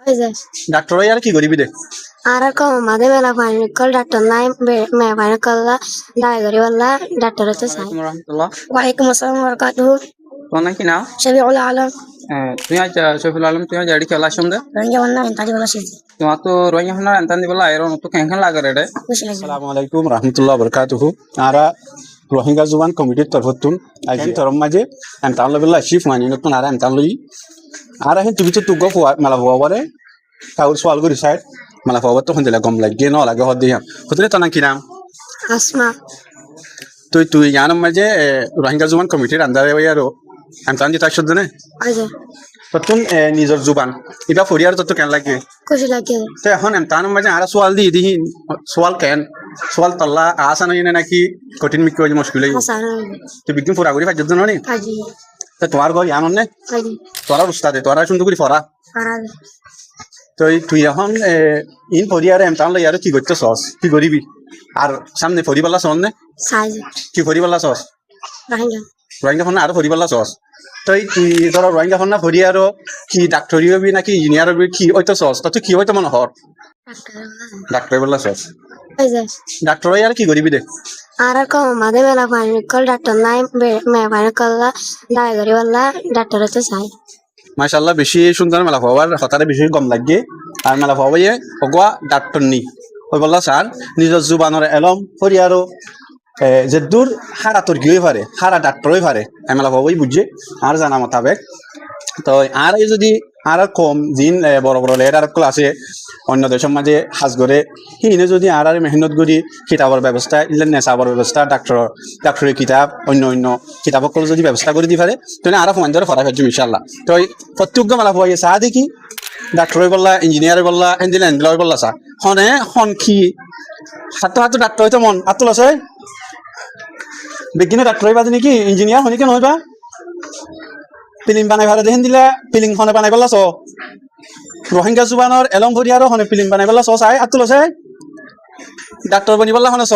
Aja. Doctor আর কি করিবি দে Ara ko made mela pani kol doctor nai me pani kol la dai gari wala doctor to sai. আসসালামু রহমতুল্লাহ। Waalaikum assalam warahmatuh. তোমার নাম কি নাম? Shabiul alam. তুমি আজ শফিউল আলম তুমি আজ এডি খেলা শুনদে Ranja wanna entadi wala shi. তোমার তো রোহিঙ্গা হনার এন্তান দিবলা এরন তো কেন লাগে রে Kushla. আসসালামু আলাইকুম রহমতুল্লাহ বরকাতুহু আরা রোহিঙ্গা জুবান কমিটির তরফতুন আইন তরম মাঝে এন্তান লবিল্লা শিফ মানি নতুন আরা এন্তান লই আরা হেন তুবিতে তুগ ফুয়া মেলা ফুয়া বারে কাউর সওয়াল করি সাইড মেলা ফুয়া তো হন্দিলা গম লাগে ন লাগে হদ দিয়াম হতরে তো নাম কি নাম Asma. তুই জানাম মাঝে রোহিঙ্গা জুবান কমিটির আন্দারে আরো এন্তান দিতা শুদ্ধ নে Aja. ততুন নিজর জুবান ইবা ফরিয়ার তো কেন লাগে Kushla ke. তো এখন এমতান মাঝে আরা সওয়াল দিহি সওয়াল কেন সওয়াল তল্লা আসান হইনে নাকি কঠিন মিকি হই মুশকিল হই Hasan. তুই বিজ্ঞান পুরা করি ফাজ জন্য নি Aji. তো তোমার ঘর জানো নে Aji. তোরা উস্তাদে তোরা সুন্দর করে ফরা Parada. তো তুই এখন ইন ফরিয়ারে এমতান লই আর কি করতে সস কি করিবি আর সামনে ফরিবালা সন নে Size. কি ফরিবালা সস Ranja. রোহিঙ্গা ফোন আর ফরিবালা সস তুই ধর রোহিঙ্গা ফোন না ফরিয়ারও কি ডাক্তারি হবি নাকি ইঞ্জিনিয়ার হবি কি হয়তো সস তো তুই কি হয়তো মনে হর ডাক্তার বললা সস Aja. ডাক্তার আর কি করিবি দে Ara ko made mela pani kol doctor nai me pani kol la dai gari wala doctor to sai. মাশাআল্লাহ বেশি সুন্দর মেলা হওয়ার হতারে বেশি গম লাগে আর মেলা হওয়াই অগোয়া ডাক্তার নি ওই বললা স্যার নিজের জুবানোর এলম ফরিয়ারও যে দূর হারা তোর গিয়ে পারে হারা ডাক্তারই পারে মেলা হওয়াই বুঝছে আর জানা মোতাবেক তো আর এই যদি আর কম জিন বড় বড় লেয়ার ক্লাসে অন্য দেশের মাঝে হাজ করে হিনে যদি আর মেহনত করি কিতাবের ব্যবস্থা ইলেন নেশাবর ব্যবস্থা ডাক্তারি কিতাব অন্য অন্য কিতাবকল যদি ব্যবস্থা করে দি পারে তাহলে আর সমান ধরে ফরা ফেলছি ইনশাল্লাহ তো প্রত্যেক মেলা হওয়াই চা দেখি ডাক্তারই বললা ইঞ্জিনিয়ার বললা ইঞ্জিনিয়ার বললা চা হনে হন কি হাতো হাতো ডাক্তার হয়তো মন আতুল আছে বিজ্ঞানে ডাক্তারই বাদে নাকি ইঞ্জিনিয়ার হনি কেন হইবা ফিলিং বানাই ভাড়া দেখেন দিলে ফিলিং হনে বানাই পেলাছ রোহিঙ্গা জুবানোর এলম ভরিয়ারও হনে ফিলিং বানাই পেলাছ চাই আতুল আছে ডাক্তার বনি বললা হনে চ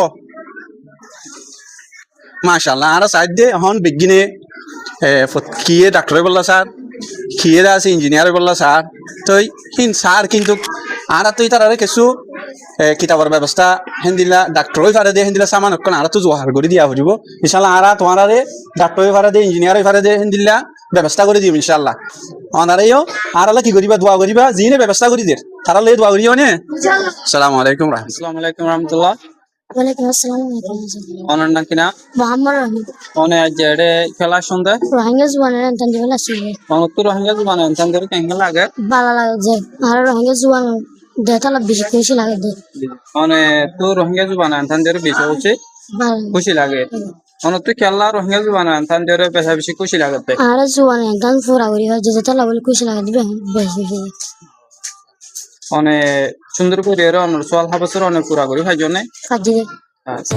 মাশাআল্লাহ আর সাইড দে হন বিজ্ঞানে কিয়ে ডাক্তারই বললা স্যার কিয়ে আছে ইঞ্জিনিয়ার বললা স্যার তো হিন স্যার কিন্তু আর তুই তার কিছু কিতাবের ব্যবস্থা হেন্দিলা ডাক্তারই ভাড়া দিয়ে হেন্দিলা সামান অক্ষণ আর তো জোহার করে দিয়া হরিব ইনশাল্লাহ আর তোমার ডাক্তারই ভাড়া দিয়ে ইঞ্জিনিয়ারই ভাড়া দিয়ে হেন্দিলা ব্যবস্থা করে দিম ইনশাল্লাহ অনারেও আর কি করিবা দোয়া করিবা যিনি ব্যবস্থা করি দের তারা লই দোয়া করিও নে আসসালামু আলাইকুম আসসালামু আলাইকুম রহমতুল্লাহ। Waalaikum assalam warahmatullahi. ওনার নাম কি নাম? Muhammad Rahman. ওনে আজ এডে খেলা শুনদে Rohingya zuwan entadi wala shi. On তো রোহিঙ্গা জুবান এন্তান করে কেন লাগে Bala la je. Ara Rohingya zuwan data la bishi লাগে de. অনে তো রোহিঙ্গা জুবান এন্তান করে বেশি হচ্ছে Bala. খুশি লাগে অন তো খেলা রোহিঙ্গা জুবান এন্তান করে বেশি বেশি খুশি লাগে Ara zuwan entan fura gori ha je data la bol kushi লাগে dibe. Beshi. অনে সুন্দর করে এর অন্য সোয়াল হাবসের অনেক পুরা করি হয় জন্য Fajide. আচ্ছা